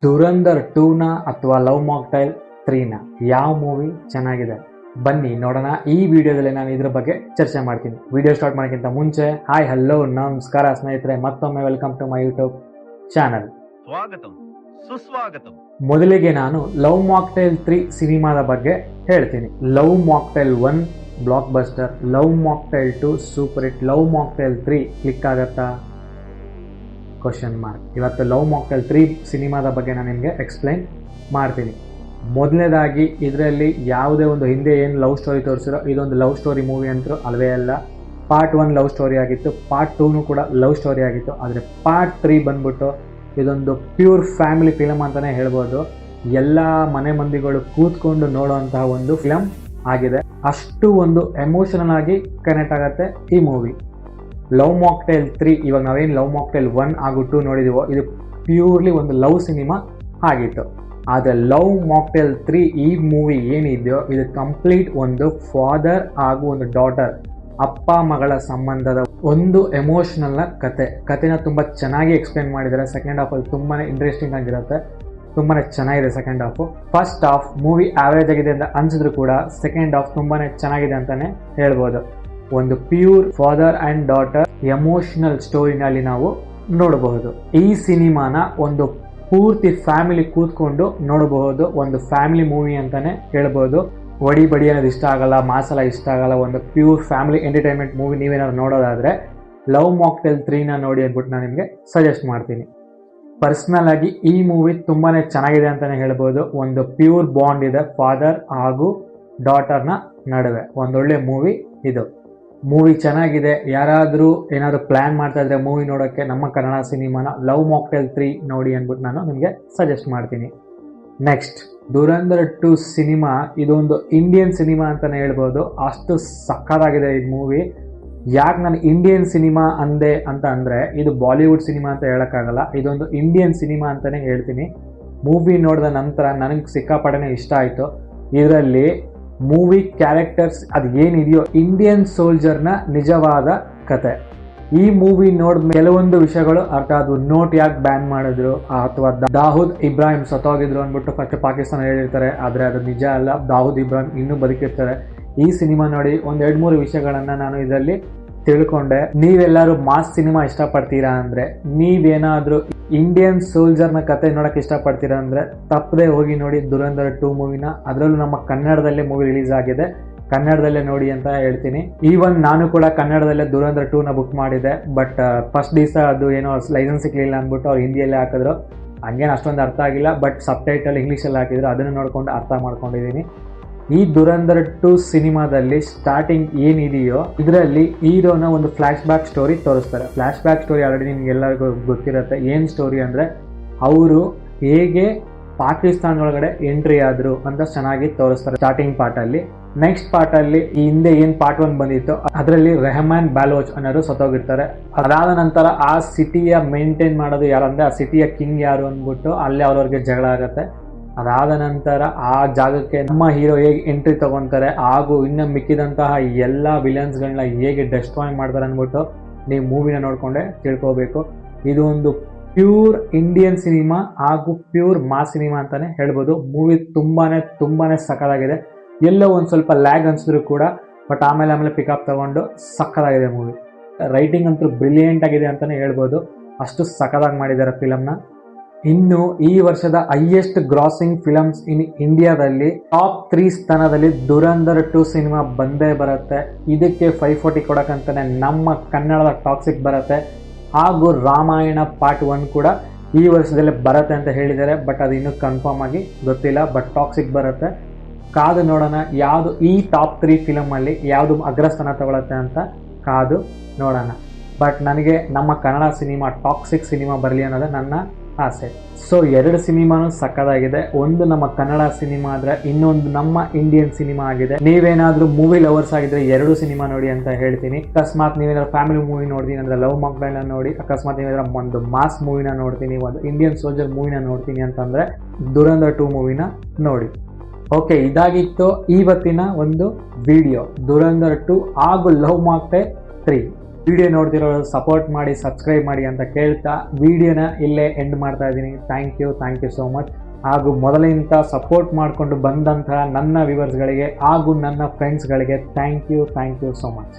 ಧುರಂಧರ್ 2ನ ಅಥವಾ love mocktail 3ನ ಯಾವ movie ಚೆನ್ನಾಗಿದೆ ಬನ್ನಿ ನೋಡೋಣ. ಈ ವಿಡಿಯೋದಲ್ಲಿ ನಾನು ಇದ್ರ ಬಗ್ಗೆ ಚರ್ಚೆ ಮಾಡ್ತೀನಿ. ವಿಡಿಯೋ ಸ್ಟಾರ್ಟ್ ಮಾಡೋಕ್ಕಿಂತ ಮುಂಚೆ ಹಾಯ್ ಹಲೋ ನಮಸ್ಕಾರ ಸ್ನೇಹಿತರೆ, ಮತ್ತೊಮ್ಮೆ welcome to my YouTube channel. ಸ್ವಾಗತಂ ಸುಸ್ವಾಗತಂ. ಮೊದಲಿಗೆ ನಾನು ಲವ್ ಮಾಕ್ಟೈಲ್ 3 ಸಿನಿಮಾದ ಬಗ್ಗೆ ಹೇಳ್ತೀನಿ. Love Mocktail 1 blockbuster, Love Mocktail 2 super hit, Love Mocktail 3 click ಆಗತ್ತಾ ಕ್ವಶನ್ ಮಾರ್ಕ್. ಇವತ್ತು ಲವ್ ಮಾಕ್ಟೈಲ್ 3 ಸಿನಿಮಾದ ಬಗ್ಗೆ ನಾನು ನಿಮಗೆ ಎಕ್ಸ್ಪ್ಲೈನ್ ಮಾಡ್ತೀನಿ. ಮೊದಲನೇದಾಗಿ ಇದರಲ್ಲಿ ಯಾವುದೇ ಒಂದು ಹಿಂದೆ ಏನು ಲವ್ ಸ್ಟೋರಿ ತೋರಿಸಿರೋ ಇದೊಂದು ಲವ್ ಸ್ಟೋರಿ ಮೂವಿ ಅಂತೂ ಅಲ್ವೇ ಅಲ್ಲ. ಪಾರ್ಟ್ 1 ಲವ್ ಸ್ಟೋರಿ ಆಗಿತ್ತು, ಪಾರ್ಟ್ 2 ಕೂಡ ಲವ್ ಸ್ಟೋರಿ ಆಗಿತ್ತು. ಆದರೆ ಪಾರ್ಟ್ 3 ಬಂದ್ಬಿಟ್ಟು ಇದೊಂದು ಪ್ಯೂರ್ ಫ್ಯಾಮಿಲಿ ಫಿಲಮ್ ಅಂತಲೇ ಹೇಳ್ಬೋದು. ಎಲ್ಲ ಮನೆ ಮಂದಿಗಳು ಕೂತ್ಕೊಂಡು ನೋಡುವಂತಹ ಒಂದು ಫಿಲಮ್ ಆಗಿದೆ. ಅಷ್ಟು ಒಂದು ಎಮೋಷನಲ್ ಆಗಿ ಕನೆಕ್ಟ್ ಆಗುತ್ತೆ ಈ ಮೂವಿ. ಲವ್ ಮಾಕ್ಟೈಲ್ 3, ಇವಾಗ ನಾವೇನು ಲವ್ ಮಾಕ್ಟೈಲ್ 1 ಹಾಗೂ 2 ನೋಡಿದೀವೋ ಇದು ಪ್ಯೂರ್ಲಿ ಒಂದು ಲವ್ ಸಿನಿಮಾ ಆಗಿತ್ತು. ಆದರೆ ಲವ್ ಮಾಕ್ಟೈಲ್ 3 ಈ ಮೂವಿ ಏನಿದೆಯೋ ಇದು ಕಂಪ್ಲೀಟ್ ಒಂದು ಫಾದರ್ ಹಾಗೂ ಒಂದು ಡಾಟರ್, ಅಪ್ಪ ಮಗಳ ಸಂಬಂಧದ ಒಂದು ಎಮೋಷನಲ್ನ ಕತೆನ ತುಂಬ ಚೆನ್ನಾಗಿ ಎಕ್ಸ್ಪ್ಲೇನ್ ಮಾಡಿದ್ದಾರೆ. ಸೆಕೆಂಡ್ ಹಾಫಲ್ಲಿ ತುಂಬಾ ಇಂಟ್ರೆಸ್ಟಿಂಗ್ ಆಗಿರುತ್ತೆ, ತುಂಬಾ ಚೆನ್ನಾಗಿದೆ second half. First half movie average ಆಗಿದೆ ಅಂತ ಅನ್ಸಿದ್ರು ಕೂಡ ಸೆಕೆಂಡ್ ಹಾಫ್ ತುಂಬಾ ಚೆನ್ನಾಗಿದೆ ಅಂತಾನೆ ಹೇಳ್ಬೋದು. ಒಂದು pure father and daughter emotional ಸ್ಟೋರಿನಲ್ಲಿ ನಾವು ನೋಡಬಹುದು. ಈ ಸಿನಿಮಾನ ಒಂದು ಪೂರ್ತಿ ಫ್ಯಾಮಿಲಿ ಕೂತ್ಕೊಂಡು ನೋಡಬಹುದು. ಒಂದು ಫ್ಯಾಮಿಲಿ ಮೂವಿ ಅಂತಾನೆ ಹೇಳ್ಬೋದು. ಒಡಿ ಬಡಿ ಅನ್ನೋದು ಇಷ್ಟ ಆಗಲ್ಲ, ಮಾಸಲ ಇಷ್ಟ ಆಗಲ್ಲ, ಒಂದು ಪ್ಯೂರ್ ಫ್ಯಾಮಿಲಿ ಎಂಟರ್ಟೈನ್ಮೆಂಟ್ ಮೂವಿ ನೀವೇನಾದ್ರು ನೋಡೋದಾದ್ರೆ ಲವ್ ಮಾಕ್ಟೈಲ್ 3ನ ನೋಡಿ ಅಂದ್ಬಿಟ್ಟು ನಾನು ನಿಮಗೆ ಸಜೆಸ್ಟ್ ಮಾಡ್ತೀನಿ. ಪರ್ಸ್ನಲ್ ಆಗಿ ಈ ಮೂವಿ ತುಂಬಾ ಚೆನ್ನಾಗಿದೆ ಅಂತಲೇ ಹೇಳ್ಬೋದು. ಒಂದು ಪ್ಯೂರ್ ಬಾಂಡ್ ಇದೆ ಫಾದರ್ ಹಾಗೂ ಡಾಟರ್ನ ನಡುವೆ. ಒಂದೊಳ್ಳೆ ಮೂವಿ ಇದು. ಮೂವಿ ಚೆನ್ನಾಗಿದೆ. ಯಾರಾದರೂ ಏನಾದರೂ ಪ್ಲ್ಯಾನ್ ಮಾಡ್ತಾ ಇದ್ರೆ ಮೂವಿ ನೋಡೋಕ್ಕೆ ನಮ್ಮ ಕನ್ನಡ ಸಿನಿಮಾನ ಲವ್ ಮಾಕ್ಟೈಲ್ 3 ನೋಡಿ ಅಂದ್ಬಿಟ್ಟು ನಾನು ನಿಮಗೆ ಸಜೆಸ್ಟ್ ಮಾಡ್ತೀನಿ. ನೆಕ್ಸ್ಟ್ ಧುರಂಧರ್ 2 ಸಿನಿಮಾ ಇದೊಂದು ಇಂಡಿಯನ್ ಸಿನಿಮಾ ಅಂತಲೇ ಹೇಳ್ಬೋದು. ಅಷ್ಟು ಸಕ್ಕತ್ತಾಗಿದೆ ಈ ಮೂವಿ. ಯಾಕೆ ನಾನು ಇಂಡಿಯನ್ ಸಿನಿಮಾ ಅಂದೆ ಅಂತ ಅಂದರೆ ಇದು ಬಾಲಿವುಡ್ ಸಿನಿಮಾ ಅಂತ ಹೇಳೋಕ್ಕಾಗಲ್ಲ, ಇದೊಂದು ಇಂಡಿಯನ್ ಸಿನಿಮಾ ಅಂತಲೇ ಹೇಳ್ತೀನಿ. ಮೂವಿ ನೋಡಿದ ನಂತರ ನನಗೆ ಸಿಕ್ಕಾಪಟ್ಟೆ ಇಷ್ಟ ಆಯಿತು. ಇದರಲ್ಲಿ ಮೂವಿ ಕ್ಯಾರೆಕ್ಟರ್ಸ್ ಅದು ಏನಿದೆಯೋ ಇಂಡಿಯನ್ ಸೋಲ್ಜರ್ನ ನಿಜವಾದ ಕತೆ. ಈ ಮೂವಿ ನೋಡಿದ ಕೆಲವೊಂದು ವಿಷಯಗಳು ಅರ್ಥ ಆದವು. ನೋಟ್ ಯಾಕೆ ಬ್ಯಾನ್ ಮಾಡಿದ್ರು ಅಥವಾ ದಾವೂದ್ ಇಬ್ರಾಹಿಂ ಸತ್ತೋಗಿದ್ರು ಅಂದ್ಬಿಟ್ಟು ಫಸ್ಟ್ ಪಾಕಿಸ್ತಾನ ಹೇಳಿರ್ತಾರೆ, ಆದರೆ ಅದು ನಿಜ ಅಲ್ಲ. ದಾವೂದ್ ಇಬ್ರಾಹಿಂ ಇನ್ನೂ ಬದುಕಿರ್ತಾರೆ. ಈ ಸಿನಿಮಾ ನೋಡಿ ಒಂದು 2-3 ವಿಷಯಗಳನ್ನು ನಾನು ಇದರಲ್ಲಿ ತಿಳ್ಕೊಂಡೆ. ನೀವೆಲ್ಲರೂ ಮಾಸ್ ಸಿನಿಮಾ ಇಷ್ಟಪಡ್ತೀರಾ ಅಂದರೆ, ನೀವೇನಾದರೂ ಇಂಡಿಯನ್ ಸೋಲ್ಜರ್ನ ಕತೆ ನೋಡೋಕೆ ಇಷ್ಟಪಡ್ತೀರಾ ಅಂದರೆ ತಪ್ಪದೆ ಹೋಗಿ ನೋಡಿ ಧುರಂಧರ್ 2 ಮೂವಿನ. ಅದರಲ್ಲೂ ನಮ್ಮ ಕನ್ನಡದಲ್ಲೇ ಮೂವಿ ರಿಲೀಸ್ ಆಗಿದೆ, ಕನ್ನಡದಲ್ಲೇ ನೋಡಿ ಅಂತ ಹೇಳ್ತೀನಿ. ಈವನ್ ನಾನು ಕೂಡ ಕನ್ನಡದಲ್ಲೇ ಧುರಂಧರ್ 2ನ ಬುಕ್ ಮಾಡಿದೆ. ಬಟ್ ಫಸ್ಟ್ ದಿವಸ ಅದು ಏನೋ ಲೈಸೆನ್ಸ್ ಸಿಗಲಿಲ್ಲ ಅಂದ್ಬಿಟ್ಟು ಅವ್ರು ಹಿಂದಿಯಲ್ಲೇ ಹಾಕಿದ್ರು. ಹಂಗೇನು ಅಷ್ಟೊಂದು ಅರ್ಥ ಆಗಿಲ್ಲ. ಬಟ್ ಸಬ್ ಟೈಟಲ್ ಇಂಗ್ಲೀಷಲ್ಲಿ ಹಾಕಿದ್ರು, ಅದನ್ನು ನೋಡ್ಕೊಂಡು ಅರ್ಥ ಮಾಡ್ಕೊಂಡಿದ್ದೀನಿ. ಈ ಧುರಂಧರ್ 2 ಸಿನಿಮಾದಲ್ಲಿ ಸ್ಟಾರ್ಟಿಂಗ್ ಏನಿದೆಯೋ ಇದರಲ್ಲಿ ಹೀರೋನ ಒಂದು ಫ್ಲ್ಯಾಶ್ ಬ್ಯಾಕ್ ಸ್ಟೋರಿ ತೋರಿಸ್ತಾರೆ. ಫ್ಲ್ಯಾಶ್ ಬ್ಯಾಕ್ ಸ್ಟೋರಿ ಆಲ್ರೆಡಿ ನಿಮ್ಗೆಲ್ಲರಿಗೂ ಗೊತ್ತಿರುತ್ತೆ. ಏನು ಸ್ಟೋರಿ ಅಂದರೆ ಅವರು ಹೇಗೆ ಪಾಕಿಸ್ತಾನ ಒಳಗಡೆ ಎಂಟ್ರಿ ಆದರು ಅಂತ ಚೆನ್ನಾಗಿ ತೋರಿಸ್ತಾರೆ ಸ್ಟಾರ್ಟಿಂಗ್ ಪಾರ್ಟಲ್ಲಿ. ನೆಕ್ಸ್ಟ್ ಪಾರ್ಟಲ್ಲಿ ಈ ಹಿಂದೆ ಏನು ಪಾರ್ಟ್ 1 ಬಂದಿತ್ತು ಅದರಲ್ಲಿ ರೆಹಮಾನ್ ಬಾಲೋಚ್ ಅನ್ನೋರು ಸತ್ತೋಗಿರ್ತಾರೆ. ಅದಾದ ನಂತರ ಆ ಸಿಟಿಯ ಮೇಂಟೈನ್ ಮಾಡೋದು ಯಾರಂದರೆ ಆ ಸಿಟಿಯ ಕಿಂಗ್ ಯಾರು ಅಂದ್ಬಿಟ್ಟು ಅಲ್ಲೇ ಅವ್ರವ್ರಿಗೆ ಜಗಳ ಆಗುತ್ತೆ. ಅದಾದ ನಂತರ ಆ ಜಾಗಕ್ಕೆ ನಮ್ಮ ಹೀರೋ ಹೇಗೆ ಎಂಟ್ರಿ ತಗೊತಾರೆ ಹಾಗೂ ಇನ್ನು ಮಿಕ್ಕಿದಂತಹ ಎಲ್ಲ ವಿಲನ್ಸ್ಗಳನ್ನ ಹೇಗೆ ಡೆಸ್ಟ್ರಾಯ್ ಮಾಡ್ತಾರೆ ಅಂದ್ಬಿಟ್ಟು ನೀವು ಮೂವಿನ ನೋಡಿಕೊಂಡೆ ತಿಳ್ಕೋಬೇಕು. ಇದು ಒಂದು ಪ್ಯೂರ್ ಇಂಡಿಯನ್ ಸಿನಿಮಾ ಹಾಗೂ ಪ್ಯೂರ್ ಮಾಸ್ ಸಿನಿಮಾ ಅಂತಲೇ ಹೇಳ್ಬೋದು. ಮೂವಿ ತುಂಬಾ ಸಕ್ಕತ್ತಾಗಿದೆ. ಎಲ್ಲೋ ಒಂದು ಸ್ವಲ್ಪ ಲ್ಯಾಗ್ ಅನಿಸಿದ್ರು ಕೂಡ ಬಟ್ ಆಮೇಲೆ ಪಿಕಪ್ ತಗೊಂಡು ಸಕ್ಕತ್ತಾಗಿದೆ ಮೂವಿ. ರೈಟಿಂಗ್ ಅಂತೂ ಬ್ರಿಲಿಯಂಟ್ ಆಗಿದೆ ಅಂತಲೇ ಹೇಳ್ಬೋದು. ಅಷ್ಟು ಸಕ್ಕತ್ತಾಗಿ ಮಾಡಿದ್ದಾರೆ ಫಿಲಮ್ನ. ಇನ್ನು ಈ ವರ್ಷದ ಹೈಯೆಸ್ಟ್ ಗ್ರಾಸಿಂಗ್ ಫಿಲಮ್ಸ್ ಇನ್ ಇಂಡಿಯಾದಲ್ಲಿ ಟಾಪ್ 3 ಸ್ಥಾನದಲ್ಲಿ ಧುರಂಧರ್ 2 ಸಿನಿಮಾ ಬಂದೇ ಬರುತ್ತೆ. ಇದಕ್ಕೆ 540 ಕೊಡೋಕ್ಕಂತಾನೆ ನಮ್ಮ ಕನ್ನಡದ ಟಾಕ್ಸಿಕ್ ಬರುತ್ತೆ ಹಾಗೂ ರಾಮಾಯಣ ಪಾರ್ಟ್ 1 ಕೂಡ ಈ ವರ್ಷದಲ್ಲೇ ಬರುತ್ತೆ ಅಂತ ಹೇಳಿದ್ದಾರೆ. ಬಟ್ ಅದು ಇನ್ನೂ ಕನ್ಫರ್ಮ್ ಆಗಿ ಗೊತ್ತಿಲ್ಲ. ಬಟ್ ಟಾಕ್ಸಿಕ್ ಬರುತ್ತೆ, ಕಾದು ನೋಡೋಣ ಯಾವುದು ಈ ಟಾಪ್ 3 ಫಿಲಮಲ್ಲಿ ಯಾವುದು ಅಗ್ರಸ್ಥಾನ ತಗೊಳುತ್ತೆ ಅಂತ ಕಾದು ನೋಡೋಣ. ಬಟ್ ನನಗೆ ನಮ್ಮ ಕನ್ನಡ ಸಿನಿಮಾ ಟಾಕ್ಸಿಕ್ ಸಿನಿಮಾ ಬರಲಿ ಅನ್ನೋದು ನನ್ನ ಆಸೆ. ಸೊ 2 ಸಿನಿಮಾನು ಸಕ್ಕತ್ತಾಗಿದೆ. ಒಂದು ನಮ್ಮ ಕನ್ನಡ ಸಿನಿಮಾ ಆದರೆ ಇನ್ನೊಂದು ನಮ್ಮ ಇಂಡಿಯನ್ ಸಿನಿಮಾ ಆಗಿದೆ. ನೀವೇನಾದರೂ ಮೂವಿ ಲವರ್ಸ್ ಆಗಿದ್ರೆ 2 ಸಿನಿಮಾ ನೋಡಿ ಅಂತ ಹೇಳ್ತೀನಿ. ಅಕಸ್ಮಾತ್ ನೀವೇನಾದ್ರು ಫ್ಯಾಮಿಲಿ ಮೂವಿ ನೋಡ್ತೀನಿ ಅಂದರೆ ಲವ್ ಮಾಕ್ಟೈಲ್ನ ನೋಡಿ. ಅಕಸ್ಮಾತ್ ನೀವೇನಾದ್ರು ಒಂದು ಮಾಸ್ ಮೂವಿನ ನೋಡ್ತೀನಿ, ಒಂದು ಇಂಡಿಯನ್ ಸೋಲ್ಜರ್ ಮೂವಿನ ನೋಡ್ತೀನಿ ಅಂತಂದರೆ ಧುರಂಧರ್ 2 ಮೂವಿನ ನೋಡಿ. ಓಕೆ, ಇದಾಗಿತ್ತು ಇವತ್ತಿನ ಒಂದು ವಿಡಿಯೋ ಧುರಂಧರ್ 2 ಹಾಗೂ ಲವ್ ಮಾಕ್ಟೈಲ್ 3. ವಿಡಿಯೋ ನೋಡ್ತಿರೋ ಸಪೋರ್ಟ್ ಮಾಡಿ, ಸಬ್ಸ್ಕ್ರೈಬ್ ಮಾಡಿ ಅಂತ ಕೇಳ್ತಾ ವಿಡಿಯೋನ ಇಲ್ಲೇ ಎಂಡ್ ಮಾಡ್ತಾ ಇದ್ದೀನಿ. Thank you so much. ಹಾಗೂ ಮೊದಲಿಂದ ಸಪೋರ್ಟ್ ಮಾಡಿಕೊಂಡು ಬಂದಂತಹ ನನ್ನ ವ್ಯೂವರ್ಸ್ಗಳಿಗೆ ಹಾಗೂ ನನ್ನ ಫ್ರೆಂಡ್ಸ್ಗಳಿಗೆ ಥ್ಯಾಂಕ್ ಯು ಸೋ ಮಚ್.